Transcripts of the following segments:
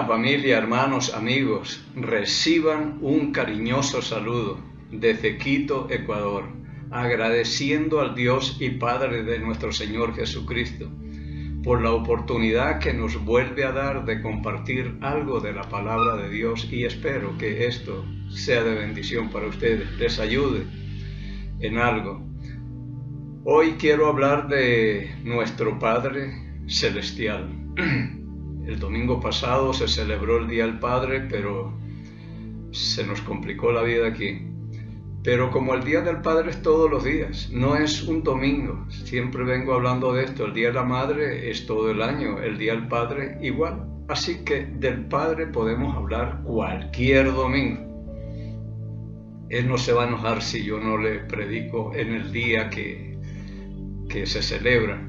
familia, hermanos, amigos, reciban un cariñoso saludo desde Quito, Ecuador, agradeciendo al Dios y Padre de nuestro Señor Jesucristo por la oportunidad que nos vuelve a dar de compartir algo de la palabra de Dios, y espero que esto sea de bendición para ustedes, les ayude en algo. Hoy quiero hablar de nuestro Padre Celestial. El domingo pasado se celebró el Día del Padre, pero se nos complicó la vida aquí. Pero como el Día del Padre es todos los días, no es un domingo, siempre vengo hablando de esto, el Día de la Madre es todo el año, el Día del Padre igual. Así que del Padre podemos hablar cualquier domingo. Él no se va a enojar si yo no le predico en el día que se celebra.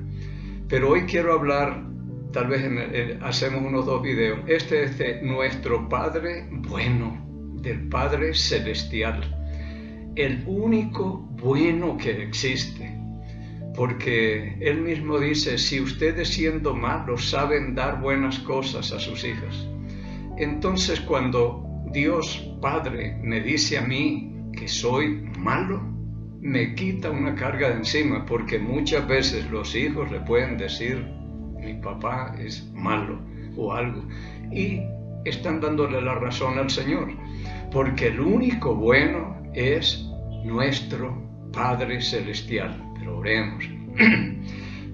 Pero hoy quiero hablar, tal vez hacemos unos 2 videos. Este es de nuestro Padre bueno, del Padre Celestial. El único bueno que existe. Porque Él mismo dice, si ustedes siendo malos saben dar buenas cosas a sus hijas. Entonces cuando Dios Padre me dice a mí que soy malo, me quita una carga de encima, porque muchas veces los hijos le pueden decir, mi papá es malo o algo, y están dándole la razón al Señor, porque el único bueno es nuestro Padre Celestial. Pero oremos.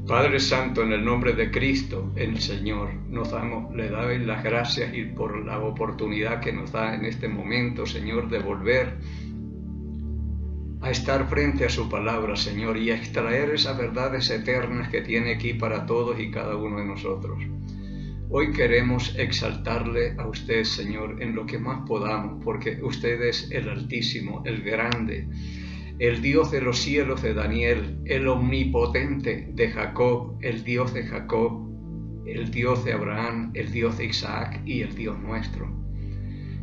Padre Santo, en el nombre de Cristo, el Señor, le doy las gracias y por la oportunidad que nos da en este momento, Señor, de volver a estar frente a su palabra, Señor, y a extraer esas verdades eternas que tiene aquí para todos y cada uno de nosotros. Hoy queremos exaltarle a usted, Señor, en lo que más podamos, porque usted es el Altísimo, el Grande, el Dios de los cielos de Daniel, el Omnipotente de Jacob, el Dios de Jacob, el Dios de Abraham, el Dios de Isaac y el Dios nuestro.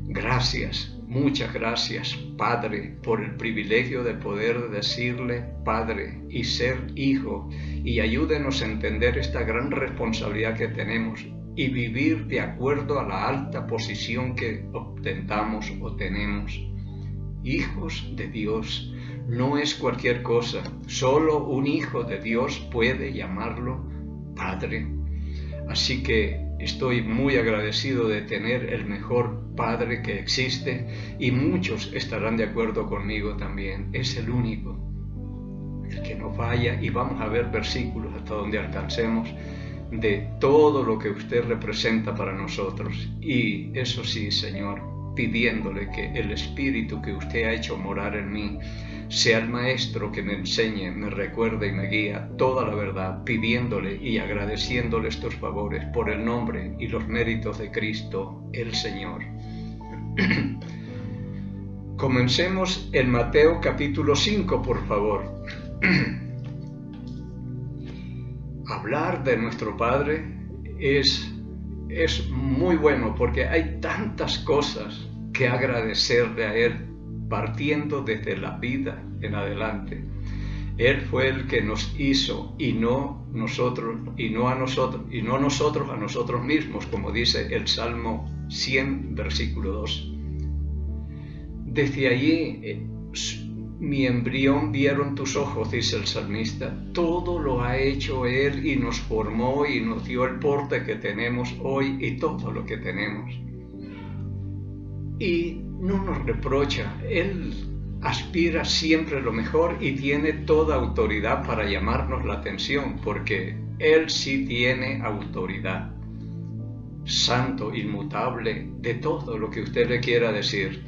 Gracias, muchas gracias, Padre, por el privilegio de poder decirle Padre y ser hijo, y ayúdenos a entender esta gran responsabilidad que tenemos y vivir de acuerdo a la alta posición que obtengamos o tenemos. Hijos de Dios no es cualquier cosa, solo un hijo de Dios puede llamarlo Padre. Así que estoy muy agradecido de tener el mejor Padre que existe, y muchos estarán de acuerdo conmigo también. Es el único, el que no falla, y vamos a ver versículos hasta donde alcancemos de todo lo que usted representa para nosotros. Y eso sí, Señor, pidiéndole que el Espíritu que usted ha hecho morar en mí sea el maestro que me enseñe, me recuerde y me guía toda la verdad, pidiéndole y agradeciéndole estos favores por el nombre y los méritos de Cristo, el Señor. Comencemos en Mateo capítulo 5, por favor. Hablar de nuestro Padre es muy bueno, porque hay tantas cosas que agradecerle a Él, partiendo desde la vida en adelante. Él fue el que nos hizo, y no nosotros a nosotros mismos, como dice el Salmo 100, versículo 2. Desde allí, mi embrión vieron tus ojos, dice el salmista. Todo lo ha hecho Él, y nos formó y nos dio el porte que tenemos hoy y todo lo que tenemos. Y no nos reprocha. Él aspira siempre lo mejor y tiene toda autoridad para llamarnos la atención, porque Él sí tiene autoridad. Santo, inmutable, de todo lo que usted le quiera decir.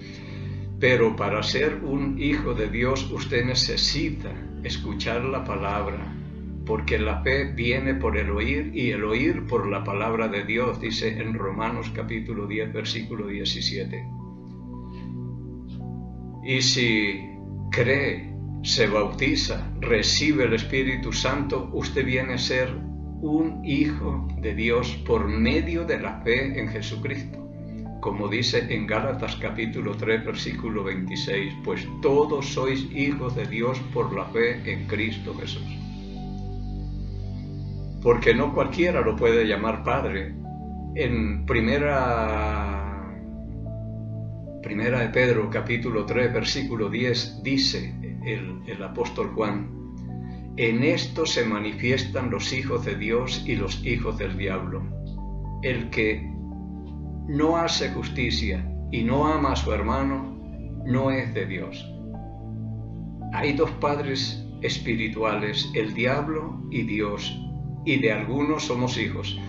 Pero para ser un hijo de Dios usted necesita escuchar la palabra, porque la fe viene por el oír, y el oír por la palabra de Dios, dice en Romanos capítulo 10, versículo 17. Y si cree, se bautiza, recibe el Espíritu Santo, usted viene a ser un hijo de Dios por medio de la fe en Jesucristo. Como dice en Gálatas capítulo 3, versículo 26, pues todos sois hijos de Dios por la fe en Cristo Jesús. Porque no cualquiera lo puede llamar Padre, En primera de Pedro, capítulo 3, versículo 10, dice el apóstol Juan: en esto se manifiestan los hijos de Dios y los hijos del diablo. El que no hace justicia y no ama a su hermano, no es de Dios. Hay dos padres espirituales, el diablo y Dios, y de algunos somos hijos,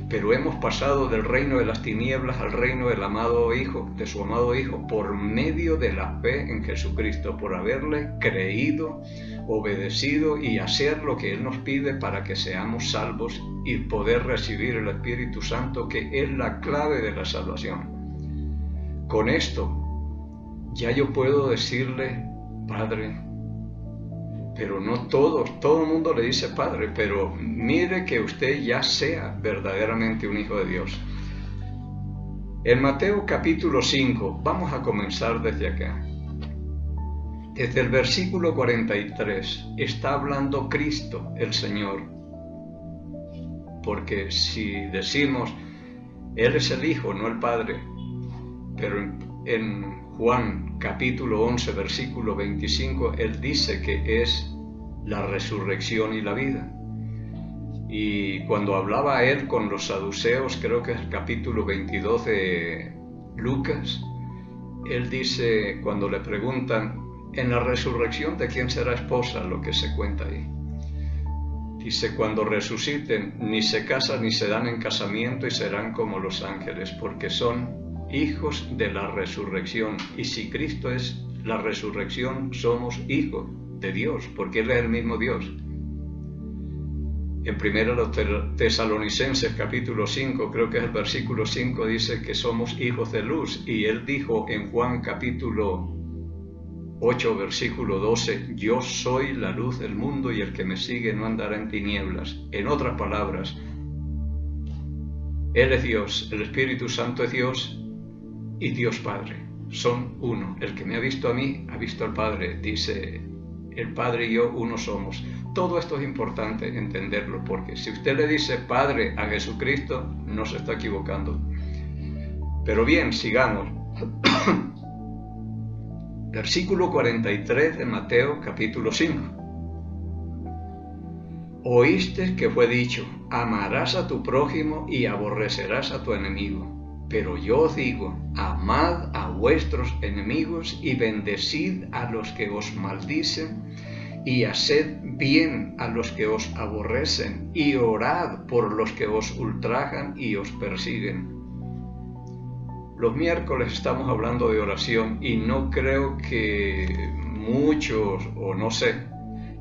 pero hemos pasado del reino de las tinieblas al reino del amado Hijo, de su amado Hijo, por medio de la fe en Jesucristo, por haberle creído, obedecido y hacer lo que Él nos pide para que seamos salvos y poder recibir el Espíritu Santo, que es la clave de la salvación. Con esto ya yo puedo decirle Padre, pero no todos, todo el mundo le dice Padre, pero mire que usted ya sea verdaderamente un hijo de Dios. En Mateo capítulo 5, vamos a comenzar desde acá. Desde el versículo 43 está hablando Cristo, el Señor. Porque si decimos, Él es el Hijo, no el Padre, pero en Juan capítulo 11, versículo 25, Él dice que es la resurrección y la vida. Y cuando hablaba Él con los saduceos, creo que es el capítulo 22 de Lucas, Él dice, cuando le preguntan, en la resurrección, ¿de quién será esposa? Lo que se cuenta ahí. Dice, cuando resuciten, ni se casan ni se dan en casamiento y serán como los ángeles, porque son hijos de la resurrección. Y si Cristo es la resurrección, somos hijos de Dios, porque Él es el mismo Dios. En 1 Tesalonicenses capítulo 5, creo que es el versículo 5, dice que somos hijos de luz. Y Él dijo en Juan capítulo 8, versículo 12, yo soy la luz del mundo y el que me sigue no andará en tinieblas. En otras palabras, Él es Dios, el Espíritu Santo es Dios y Dios Padre. Son uno. El que me ha visto a mí, ha visto al Padre. Dice, el Padre y yo uno somos. Todo esto es importante entenderlo, porque si usted le dice Padre a Jesucristo, no se está equivocando. Pero bien, sigamos. Versículo 43 de Mateo capítulo 5. Oíste que fue dicho, amarás a tu prójimo y aborrecerás a tu enemigo. Pero yo os digo, amad a vuestros enemigos y bendecid a los que os maldicen y haced bien a los que os aborrecen y orad por los que os ultrajan y os persiguen. Los miércoles estamos hablando de oración y no creo que muchos, o no sé,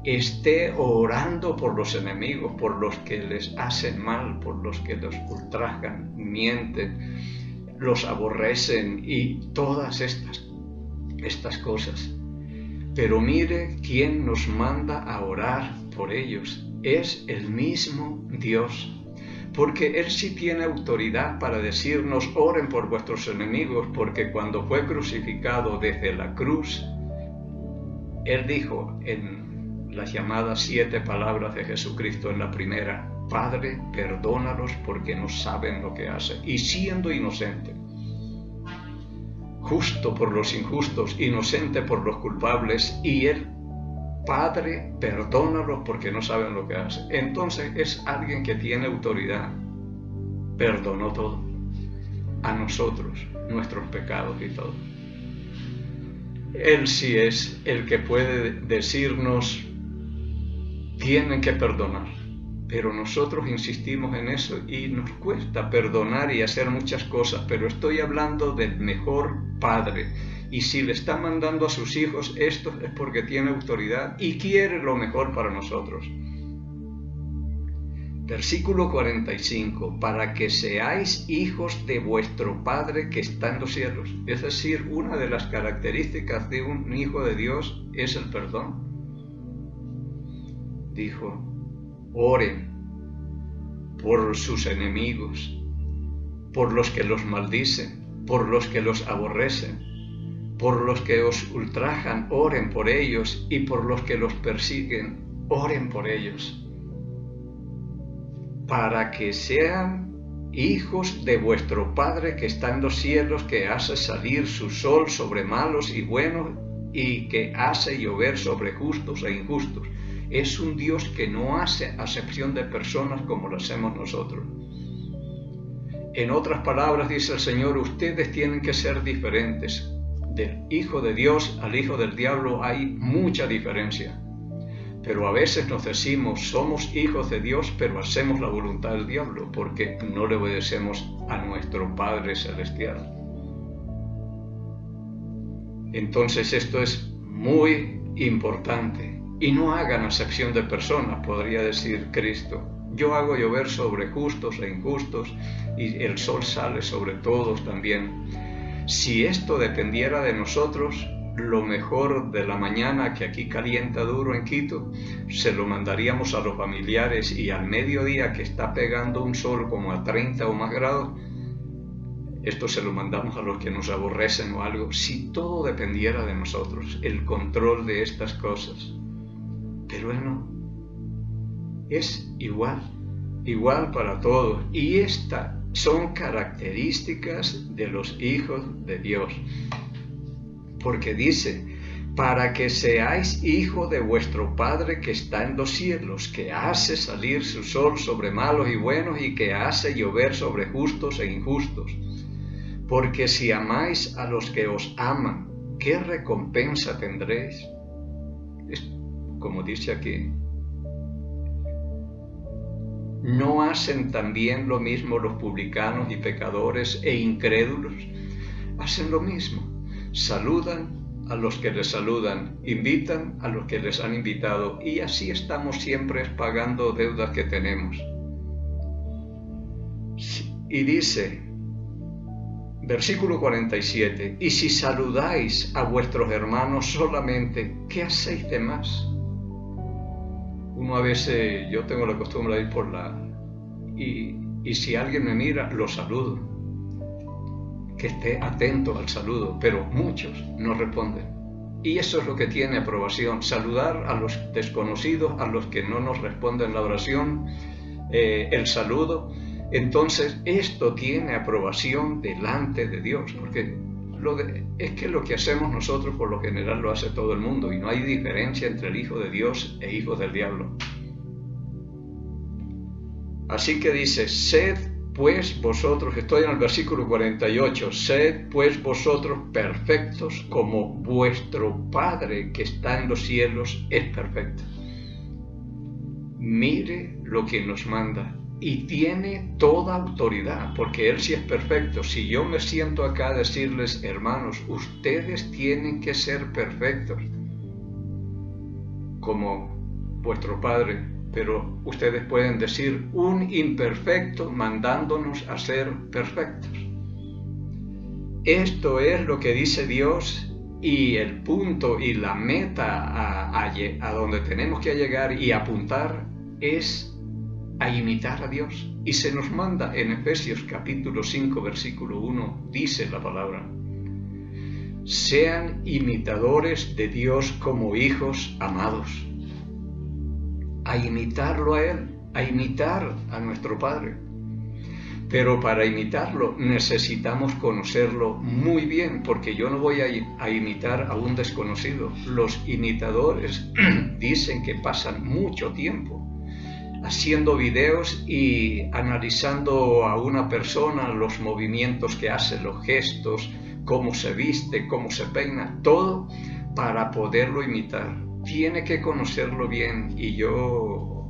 esté orando por los enemigos, por los que les hacen mal, por los que los ultrajan, mienten, los aborrecen y todas estas cosas. Pero mire quién nos manda a orar por ellos. Es el mismo Dios. Porque Él sí tiene autoridad para decirnos, oren por vuestros enemigos, porque cuando fue crucificado desde la cruz, Él dijo en las llamadas 7 palabras de Jesucristo, en la primera, Padre, perdónalos porque no saben lo que hacen. Y siendo inocente, justo por los injustos, inocente por los culpables, y Él, Padre, perdónalos porque no saben lo que hacen. Entonces es alguien que tiene autoridad. Perdonó todo. A nosotros, nuestros pecados y todo. Él sí es el que puede decirnos, tienen que perdonar. Pero nosotros insistimos en eso y nos cuesta perdonar y hacer muchas cosas. Pero estoy hablando del mejor Padre. Y si le está mandando a sus hijos esto es porque tiene autoridad y quiere lo mejor para nosotros. Versículo 45, para que seáis hijos de vuestro Padre que está en los cielos. Es decir, una de las características de un hijo de Dios es el perdón. Dijo, oren por sus enemigos, por los que los maldicen, por los que los aborrecen. Por los que os ultrajan, oren por ellos, y por los que los persiguen, oren por ellos, para que sean hijos de vuestro Padre que está en los cielos, que hace salir su sol sobre malos y buenos, y que hace llover sobre justos e injustos. Es un Dios que no hace acepción de personas como lo hacemos nosotros. En otras palabras, dice el Señor, ustedes tienen que ser diferentes. Del Hijo de Dios al Hijo del Diablo hay mucha diferencia. Pero a veces nos decimos, somos hijos de Dios, pero hacemos la voluntad del diablo, porque no le obedecemos a nuestro Padre Celestial. Entonces esto es muy importante. Y no hagan acepción de personas, podría decir Cristo. Yo hago llover sobre justos e injustos, y el sol sale sobre todos también. Si esto dependiera de nosotros, lo mejor de la mañana, que aquí calienta duro en Quito, se lo mandaríamos a los familiares, y al mediodía, que está pegando un sol como a 30 o más grados, esto se lo mandamos a los que nos aborrecen o algo. Si todo dependiera de nosotros, el control de estas cosas. Pero Él no. Es igual para todos. Y estas son características de los hijos de Dios. Porque dice, para que seáis hijo de vuestro Padre que está en los cielos, que hace salir su sol sobre malos y buenos, y que hace llover sobre justos e injustos. Porque si amáis a los que os aman, ¿qué recompensa tendréis? Como dice aquí, ¿no hacen también lo mismo los publicanos y pecadores e incrédulos? Hacen lo mismo. Saludan a los que les saludan, invitan a los que les han invitado, y así estamos siempre pagando deudas que tenemos. Y dice, versículo 47, y si saludáis a vuestros hermanos solamente, ¿qué hacéis de más? Uno a veces, yo tengo la costumbre de ir por y si alguien me mira, lo saludo. Que esté atento al saludo, pero muchos no responden. Y eso es lo que tiene aprobación, saludar a los desconocidos, a los que no nos responden la oración, el saludo. Entonces esto tiene aprobación delante de Dios, porque es que lo que hacemos nosotros por lo general lo hace todo el mundo, y no hay diferencia entre el Hijo de Dios e hijos del diablo. Así que dice, sed pues vosotros, estoy en el versículo 48, sed pues vosotros perfectos como vuestro Padre que está en los cielos es perfecto. Mire lo que nos manda, y tiene toda autoridad, porque Él sí es perfecto. Si yo me siento acá a decirles, hermanos, ustedes tienen que ser perfectos como vuestro Padre, pero ustedes pueden decir un imperfecto mandándonos a ser perfectos. Esto es lo que dice Dios, y el punto y la meta a donde tenemos que llegar y apuntar es a imitar a Dios. Y se nos manda en Efesios capítulo 5 versículo 1, dice la palabra, sean imitadores de Dios como hijos amados. A imitarlo a Él, a imitar a nuestro Padre. Pero para imitarlo necesitamos conocerlo muy bien, porque yo no voy a imitar a un desconocido. Los imitadores dicen que pasan mucho tiempo haciendo videos y analizando a una persona, los movimientos que hace, los gestos, cómo se viste, cómo se peina, todo para poderlo imitar. Tiene que conocerlo bien, y yo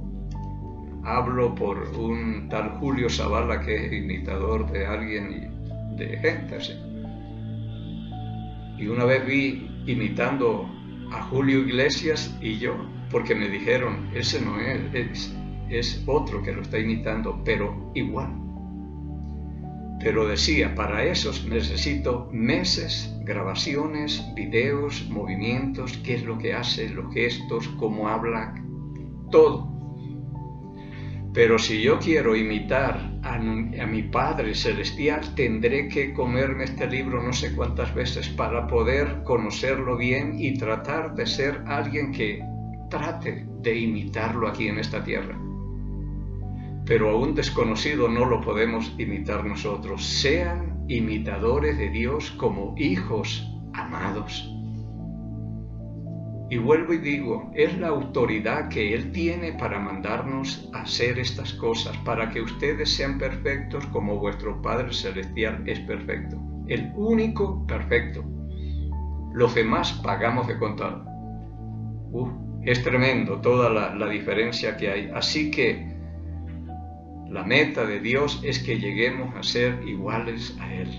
hablo por un tal Julio Zavala, que es imitador de alguien y de gente así. Y una vez vi imitando a Julio Iglesias, y yo, porque me dijeron, ese no es otro que lo está imitando, pero igual. Pero decía, para eso necesito meses, grabaciones, videos, movimientos, qué es lo que hace, los gestos, cómo habla, todo. Pero si yo quiero imitar a mi Padre Celestial, tendré que comerme este libro no sé cuántas veces para poder conocerlo bien y tratar de ser alguien que trate de imitarlo aquí en esta tierra. pero a un desconocido no lo podemos imitar nosotros. Sean imitadores de Dios como hijos amados. Y vuelvo y digo, es la autoridad que Él tiene para mandarnos a hacer estas cosas, para que ustedes sean perfectos como vuestro Padre Celestial es perfecto. El único perfecto. Los demás pagamos de contado. Es tremendo toda la diferencia que hay. Así que la meta de Dios es que lleguemos a ser iguales a Él.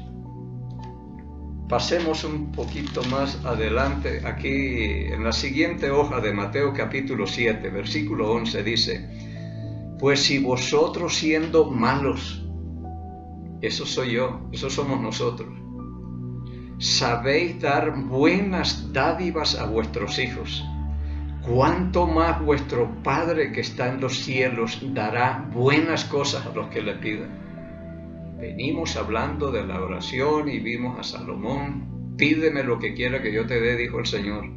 Pasemos un poquito más adelante, aquí en la siguiente hoja de Mateo capítulo 7, versículo 11 dice: pues si vosotros siendo malos, eso soy yo, eso somos nosotros, sabéis dar buenas dádivas a vuestros hijos, ¿cuánto más vuestro Padre que está en los cielos dará buenas cosas a los que le pidan? Venimos hablando de la oración y vimos a Salomón: pídeme lo que quiera que yo te dé, dijo el Señor.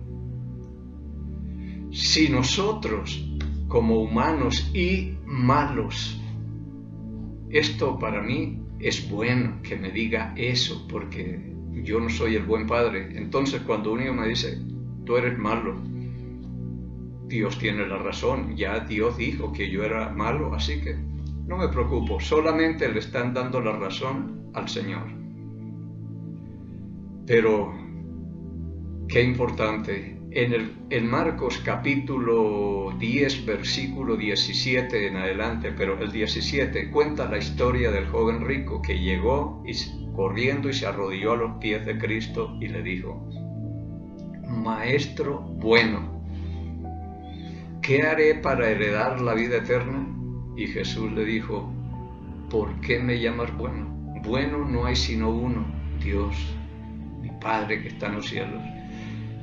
Si nosotros, como humanos y malos, esto para mí es bueno que me diga eso, porque yo no soy el buen padre. Entonces cuando un hijo me dice, tú eres malo, Dios tiene la razón, ya Dios dijo que yo era malo, así que no me preocupo, solamente le están dando la razón al Señor. Pero, qué importante, en Marcos capítulo 10, versículo 17 en adelante, pero el 17 cuenta la historia del joven rico que llegó corriendo y se arrodilló a los pies de Cristo y le dijo: Maestro bueno, ¿qué haré para heredar la vida eterna? Y Jesús le dijo: ¿por qué me llamas bueno? Bueno no hay sino uno, Dios, mi Padre que está en los cielos.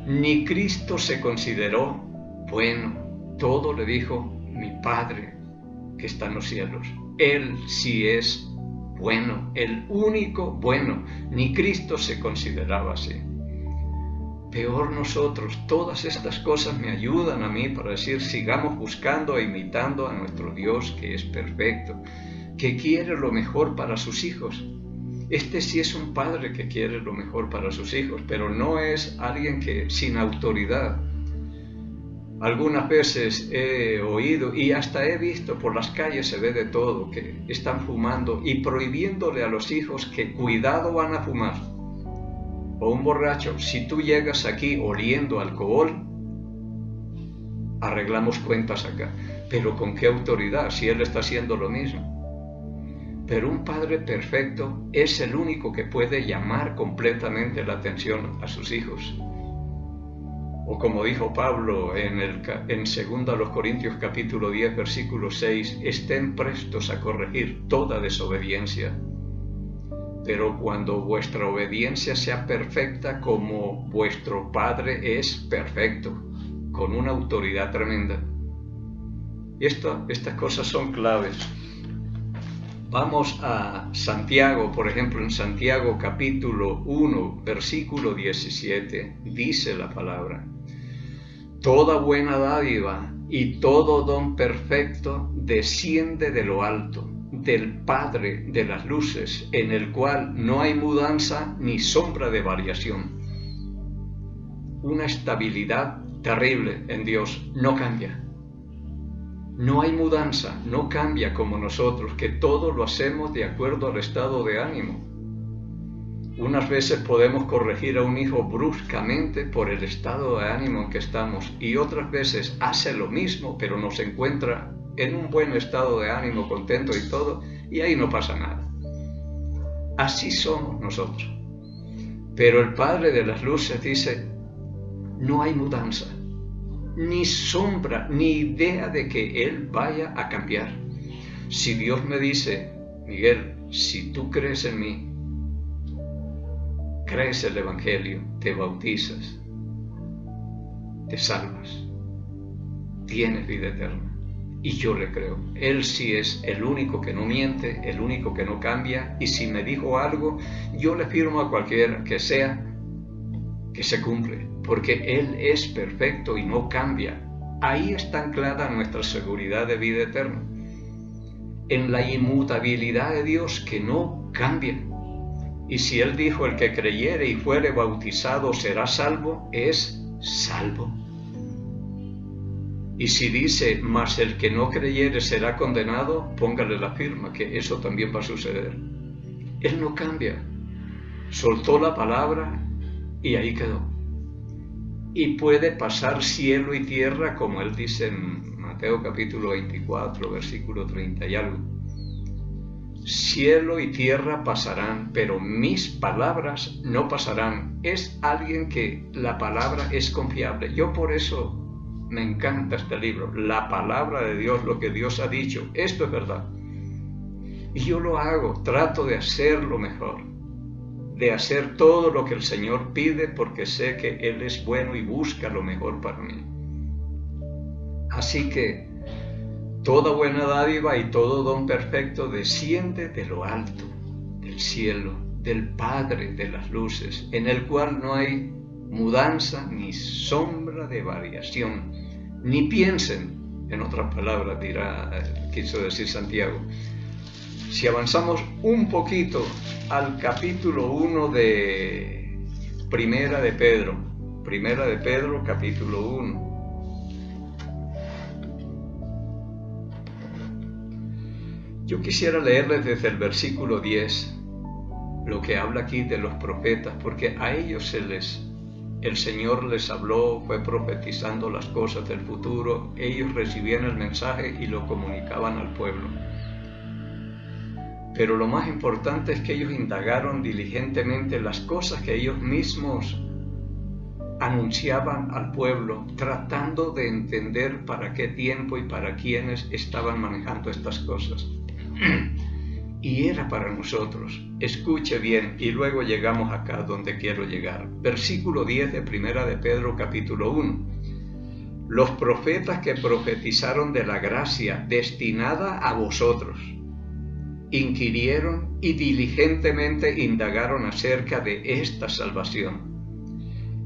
Ni Cristo se consideró bueno, todo le dijo mi Padre que está en los cielos. Él sí es bueno, el único bueno. Ni Cristo se consideraba así. Peor nosotros, todas estas cosas me ayudan a mí para decir, sigamos buscando e imitando a nuestro Dios que es perfecto, que quiere lo mejor para sus hijos. Este sí es un padre que quiere lo mejor para sus hijos, pero no es alguien que sin autoridad. Algunas veces he oído y hasta he visto por las calles, se ve de todo, que están fumando y prohibiéndole a los hijos que cuidado van a fumar. O un borracho, si tú llegas aquí oliendo alcohol, arreglamos cuentas acá. Pero ¿con qué autoridad si él está haciendo lo mismo? Pero un padre perfecto es el único que puede llamar completamente la atención a sus hijos. O como dijo Pablo en 2 Corintios capítulo 10, versículo 6, estén prestos a corregir toda desobediencia. Pero cuando vuestra obediencia sea perfecta como vuestro Padre es perfecto, con una autoridad tremenda. Y estas cosas son claves. Vamos a Santiago, por ejemplo, en Santiago capítulo 1, versículo 17, dice la palabra: toda buena dádiva y todo don perfecto desciende de lo alto, del Padre de las luces, en el cual no hay mudanza ni sombra de variación. Una estabilidad terrible en Dios, no cambia. No hay mudanza, no cambia como nosotros, que todo lo hacemos de acuerdo al estado de ánimo. Unas veces podemos corregir a un hijo bruscamente por el estado de ánimo en que estamos, y otras veces hace lo mismo, pero nos encuentra en un buen estado de ánimo, contento y todo, y ahí no pasa nada. Así somos nosotros. Pero el Padre de las luces dice: no hay mudanza, ni sombra, ni idea de que Él vaya a cambiar. Si Dios me dice: Miguel, si tú crees en mí, crees el Evangelio, te bautizas, te salvas, tienes vida eterna. Y yo le creo. Él sí es el único que no miente, el único que no cambia, y si me dijo algo, yo le firmo a cualquiera que sea, que se cumple, porque Él es perfecto y no cambia. Ahí está anclada nuestra seguridad de vida eterna. en la inmutabilidad de Dios que no cambia. Y si Él dijo, el que creyere y fuere bautizado será salvo, es salvo. Y si dice, mas el que no creyere será condenado, póngale la firma, que eso también va a suceder. Él no cambia. Soltó la palabra y ahí quedó. Y puede pasar cielo y tierra, como Él dice en Mateo capítulo 24, versículo 30 y algo. Cielo y tierra pasarán, pero mis palabras no pasarán. Es alguien que la palabra es confiable. Yo por eso me encanta este libro. La palabra de Dios, lo que Dios ha dicho, esto es verdad. Y yo lo hago, trato de hacerlo mejor, de hacer todo lo que el Señor pide, porque sé que Él es bueno y busca lo mejor para mí. Así que toda buena dádiva y todo don perfecto desciende de lo alto, del cielo, del Padre de las luces, en el cual no hay mudanza ni sombra de variación. Ni piensen, en otras palabras quiso decir Santiago. Si avanzamos un poquito al capítulo 1 de Primera de Pedro, capítulo 1. Yo quisiera leerles desde el versículo 10 lo que habla aquí de los profetas, porque a ellos el Señor les habló, fue profetizando las cosas del futuro, ellos recibían el mensaje y lo comunicaban al pueblo. Pero lo más importante es que ellos indagaron diligentemente las cosas que ellos mismos anunciaban al pueblo, tratando de entender para qué tiempo y para quiénes estaban manejando estas cosas. Y era para nosotros. Escuche bien, y luego llegamos acá donde quiero llegar. Versículo 10 de Primera de Pedro, capítulo 1. Los profetas que profetizaron de la gracia destinada a vosotros, inquirieron y diligentemente indagaron acerca de esta salvación,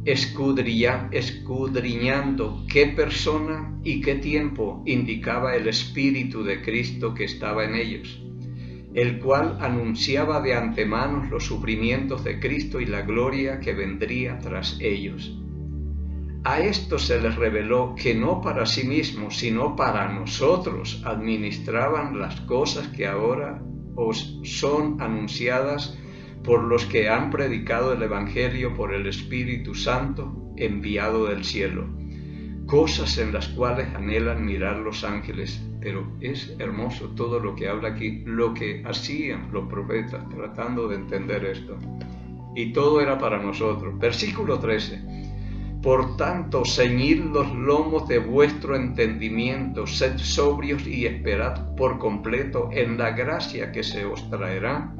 escudriñando qué persona y qué tiempo indicaba el Espíritu de Cristo que estaba en ellos, el cual anunciaba de antemano los sufrimientos de Cristo y la gloria que vendría tras ellos. A esto se les reveló que no para sí mismos, sino para nosotros administraban las cosas que ahora os son anunciadas por los que han predicado el Evangelio por el Espíritu Santo enviado del cielo, cosas en las cuales anhelan mirar los ángeles. Pero es hermoso todo lo que habla aquí, lo que hacían los profetas tratando de entender esto. Y todo era para nosotros. Versículo 13. Por tanto, ceñid los lomos de vuestro entendimiento, sed sobrios y esperad por completo en la gracia que se os traerá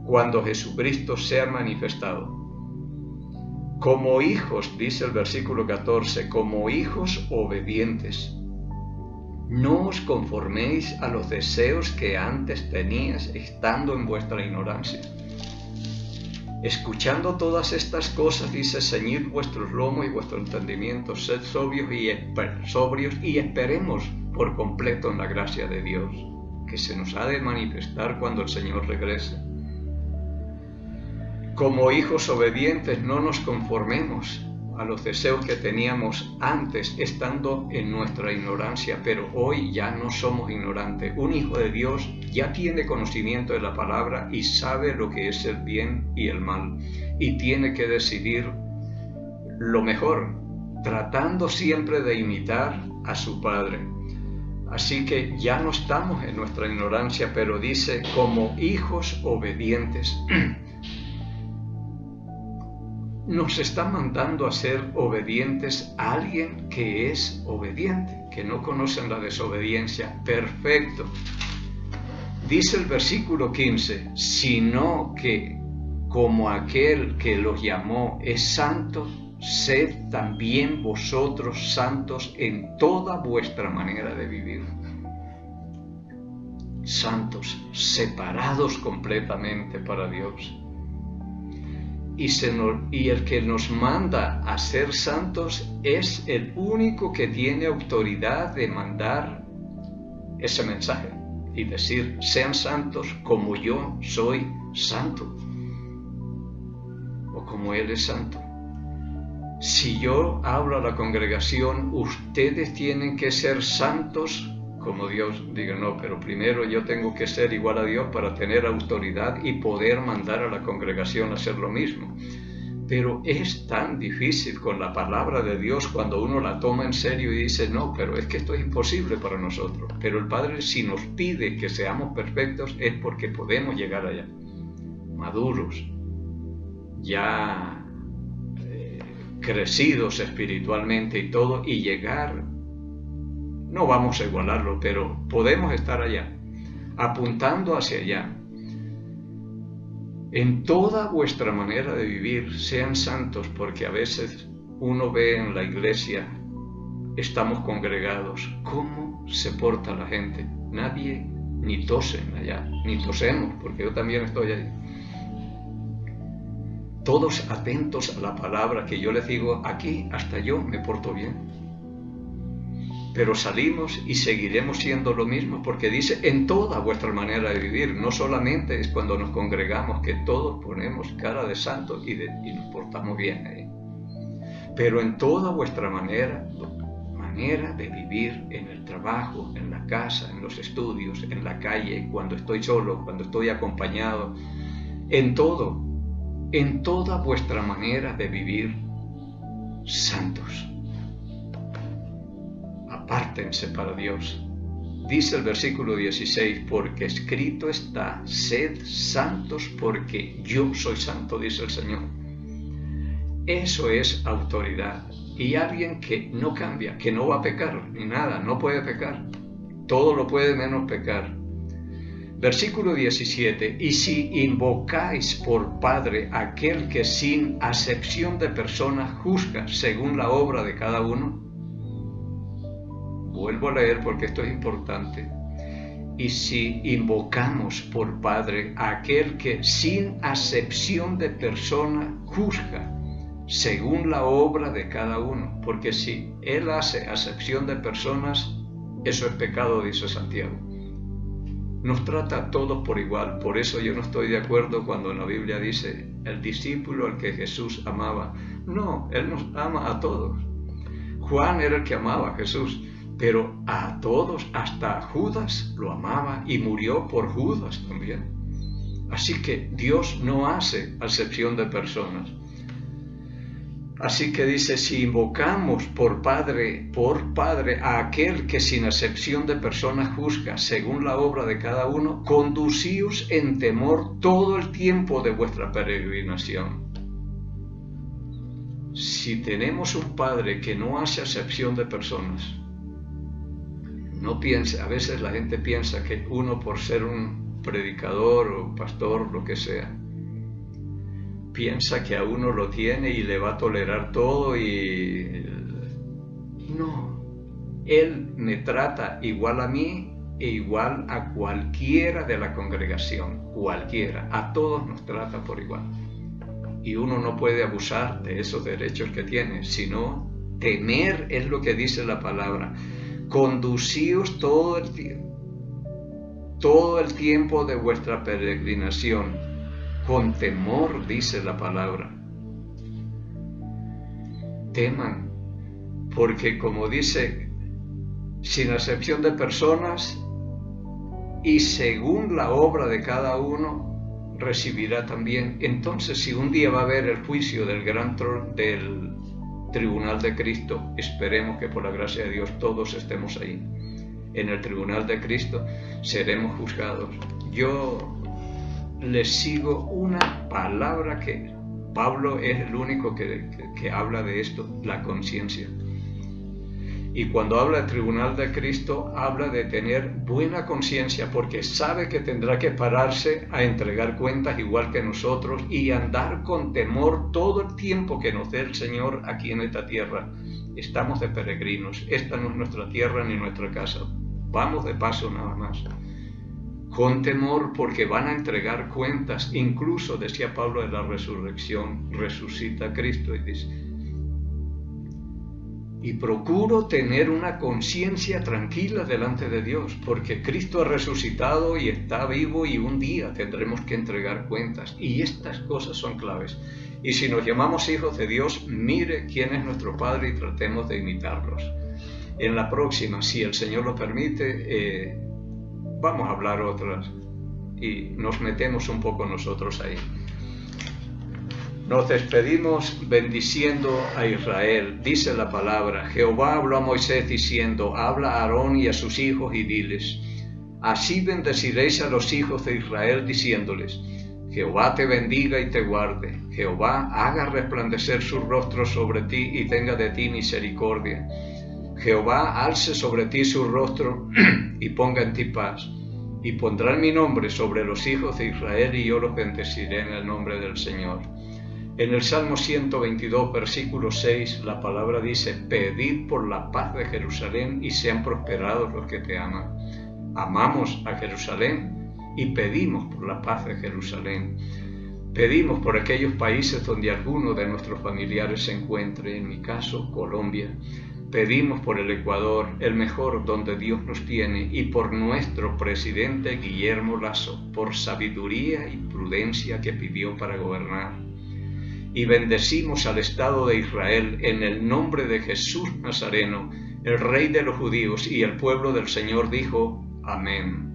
cuando Jesucristo sea manifestado. Como hijos, dice el versículo 14, como hijos obedientes, no os conforméis a los deseos que antes teníais estando en vuestra ignorancia. Escuchando todas estas cosas, dice, ceñid vuestros lomos y vuestro entendimiento, sed sobrios y esperemos por completo en la gracia de Dios, que se nos ha de manifestar cuando el Señor regrese. Como hijos obedientes, no nos conformemos a los deseos que teníamos antes, estando en nuestra ignorancia, pero hoy ya no somos ignorantes. Un hijo de Dios ya tiene conocimiento de la palabra y sabe lo que es el bien y el mal, y tiene que decidir lo mejor, tratando siempre de imitar a su Padre. Así que ya no estamos en nuestra ignorancia, pero dice, como hijos obedientes. Nos está mandando a ser obedientes a alguien que es obediente, que no conocen la desobediencia. Perfecto. Dice el versículo 15, sino que como aquel que los llamó es santo, sed también vosotros santos en toda vuestra manera de vivir. Santos, separados completamente para Dios. Y el que nos manda a ser santos es el único que tiene autoridad de mandar ese mensaje, y decir, sean santos como yo soy santo, o como Él es santo. Si yo hablo a la congregación, ustedes tienen que ser santos como Dios. Diga, no, pero primero yo tengo que ser igual a Dios para tener autoridad y poder mandar a la congregación a hacer lo mismo. Pero es tan difícil con la palabra de Dios cuando uno la toma en serio y dice, no, pero es que esto es imposible para nosotros. Pero el Padre, si nos pide que seamos perfectos, es porque podemos llegar allá, maduros, ya crecidos espiritualmente y todo, y llegar, no vamos a igualarlo, pero podemos estar allá, apuntando hacia allá. En toda vuestra manera de vivir, sean santos, porque a veces uno ve en la iglesia, estamos congregados, cómo se porta la gente. Nadie ni tosen allá, ni tosemos, porque yo también estoy ahí. Todos atentos a la palabra que yo les digo, aquí hasta yo me porto bien. Pero salimos y seguiremos siendo lo mismo, porque dice en toda vuestra manera de vivir. No solamente es cuando nos congregamos que todos ponemos cara de santo y nos portamos bien ahí, pero en toda vuestra manera de vivir, en el trabajo, en la casa, en los estudios, en la calle, cuando estoy solo, cuando estoy acompañado, en toda vuestra manera de vivir, santos. Apártense para Dios. Dice el versículo 16, porque escrito está, sed santos porque yo soy santo, dice el Señor. Eso es autoridad. Y alguien que no cambia, que no va a pecar, ni nada, no puede pecar. Todo lo puede menos pecar. Versículo 17, y si invocáis por Padre aquel que sin acepción de personas juzga según la obra de cada uno. Vuelvo a leer porque esto es importante. Y si invocamos por Padre a aquel que sin acepción de persona juzga según la obra de cada uno, porque si Él hace acepción de personas, eso es pecado, dice Santiago. Nos trata a todos por igual. Por eso yo no estoy de acuerdo cuando en la Biblia dice el discípulo al que Jesús amaba. No, Él nos ama a todos. Juan era el que amaba a Jesús, pero a todos, hasta a Judas lo amaba y murió por Judas también. Así que Dios no hace acepción de personas. Así que dice, si invocamos por Padre a aquel que sin acepción de personas juzga según la obra de cada uno, conducíos en temor todo el tiempo de vuestra peregrinación. Si tenemos un Padre que no hace acepción de personas, no piense, a veces la gente piensa que uno por ser un predicador o pastor, lo que sea, piensa que a uno lo tiene y le va a tolerar todo y... No, Él me trata igual a mí e igual a cualquiera de la congregación, cualquiera, a todos nos trata por igual. Y uno no puede abusar de esos derechos que tiene, sino temer, es lo que dice la palabra, conducíos todo el tiempo de vuestra peregrinación, con temor, dice la palabra. Teman, porque como dice, sin acepción de personas y según la obra de cada uno recibirá también. Entonces, si un día va a haber el juicio del del tribunal de Cristo, esperemos que por la gracia de Dios todos estemos ahí. En el tribunal de Cristo seremos juzgados. Yo les sigo una palabra que Pablo es el único que habla de esto, la conciencia. Y cuando habla del tribunal de Cristo, habla de tener buena conciencia, porque sabe que tendrá que pararse a entregar cuentas igual que nosotros y andar con temor todo el tiempo que nos dé el Señor aquí en esta tierra. Estamos de peregrinos, esta no es nuestra tierra ni nuestra casa, vamos de paso nada más. Con temor, porque van a entregar cuentas. Incluso decía Pablo de la resurrección, resucita Cristo y dice, y procuro tener una conciencia tranquila delante de Dios, porque Cristo ha resucitado y está vivo y un día tendremos que entregar cuentas. Y estas cosas son claves. Y si nos llamamos hijos de Dios, mire quién es nuestro Padre y tratemos de imitarlos. En la próxima, si el Señor lo permite, vamos a hablar otras y nos metemos un poco nosotros ahí. Nos despedimos bendiciendo a Israel. Dice la palabra: Jehová habló a Moisés diciendo: habla a Aarón y a sus hijos y diles: así bendeciréis a los hijos de Israel diciéndoles: Jehová te bendiga y te guarde. Jehová haga resplandecer su rostro sobre ti y tenga de ti misericordia. Jehová alce sobre ti su rostro y ponga en ti paz. Y pondrán mi nombre sobre los hijos de Israel y yo los bendeciré en el nombre del Señor. En el Salmo 122, versículo 6, la palabra dice: pedid por la paz de Jerusalén y sean prosperados los que te aman. Amamos a Jerusalén y pedimos por la paz de Jerusalén. Pedimos por aquellos países donde alguno de nuestros familiares se encuentre, en mi caso, Colombia. Pedimos por el Ecuador, el mejor donde Dios nos tiene, y por nuestro presidente Guillermo Lasso, por sabiduría y prudencia que pidió para gobernar. Y bendecimos al Estado de Israel en el nombre de Jesús Nazareno, el Rey de los judíos, y el pueblo del Señor dijo: amén.